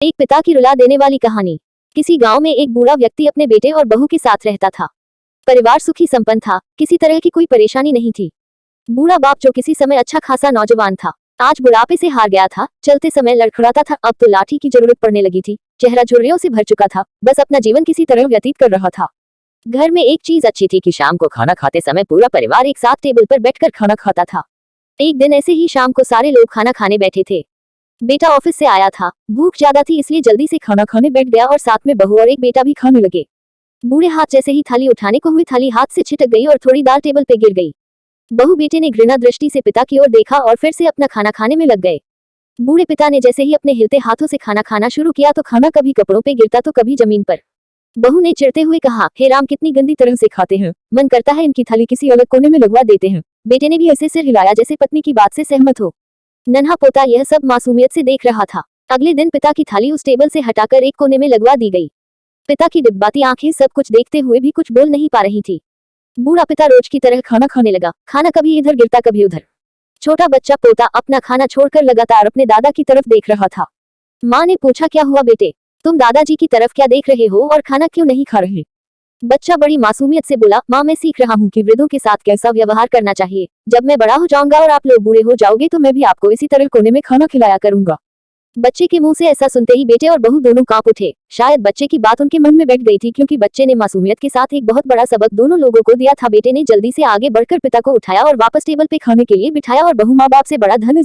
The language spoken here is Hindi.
एक पिता की रुला देने वाली कहानी। किसी गांव में एक बूढ़ा व्यक्ति अपने बेटे और बहू के साथ रहता था। परिवार सुखी संपन्न था, किसी तरह की कोई परेशानी नहीं थी। बूढ़ा बाप जो किसी समय अच्छा खासा नौजवान था, आज बुढ़ापे से हार गया था। चलते समय लड़खड़ाता था, अब तो लाठी की जरूरत पड़ने लगी थी। चेहरा झुर्रियों से भर चुका था, बस अपना जीवन किसी तरह व्यतीत कर रहा था। घर में एक चीज अच्छी थी कि शाम को खाना खाते समय पूरा परिवार एक साथ टेबल पर बैठकर खाना खाता था। एक दिन ऐसे ही शाम को सारे लोग खाना खाने बैठे थे। बेटा ऑफिस से आया था, भूख ज्यादा थी इसलिए जल्दी से खाना खाने बैठ गया और साथ में बहू और एक बेटा भी खाने लगे। बूढ़े हाथ जैसे ही थाली उठाने को हुई, थाली हाथ से छिटक गई और थोड़ी दाल टेबल पे गिर गई। बहू बेटे ने घृणा दृष्टि से पिता की ओर देखा और फिर से अपना खाना खाने में लग गए। बूढ़े पिता ने जैसे ही अपने हिलते हाथों से खाना खाना शुरू किया तो खाना कभी कपड़ों पे गिरता तो कभी जमीन पर। बहू ने चिढ़ते हुए कहा, हे राम, कितनी गंदी तरह से खाते हैं, मन करता है इनकी थाली किसी अलग कोने में लगवा देते हैं। बेटे ने भी ऐसे सिर हिलाया जैसे पत्नी की बात से सहमत हो। नन्हा पोता यह सब मासूमियत से देख रहा था। अगले दिन पिता की थाली उस टेबल से हटाकर एक कोने में लगवा दी गई। पिता की डिब्बाती आंखें सब कुछ देखते हुए भी कुछ बोल नहीं पा रही थी। बूढ़ा पिता रोज की तरह खाना खाने लगा। खाना कभी इधर गिरता कभी उधर। छोटा बच्चा पोता अपना खाना छोड़कर लगातार अपने दादा की तरफ देख रहा था। माँ ने पूछा, क्या हुआ बेटे, तुम दादाजी की तरफ क्या देख रहे हो और खाना क्यों नहीं खा रहे? बच्चा बड़ी मासूमियत से बोला, माँ मैं सीख रहा हूँ कि वृद्धों के साथ कैसा व्यवहार करना चाहिए। जब मैं बड़ा हो जाऊंगा और आप लोग बूढ़े हो जाओगे तो मैं भी आपको इसी तरह कोने में खाना खिलाया करूंगा। बच्चे के मुंह से ऐसा सुनते ही बेटे और बहू दोनों कांप उठे। शायद बच्चे की बात उनके मन में बैठ गई थी, क्योंकि बच्चे ने मासूमियत के साथ एक बहुत बड़ा सबक दोनों लोगों को दिया था। बेटे ने जल्दी से आगे बढ़कर पिता को उठाया और वापस टेबल पे खाने के लिए बिठाया और बहू माँ बाप से बड़ा धन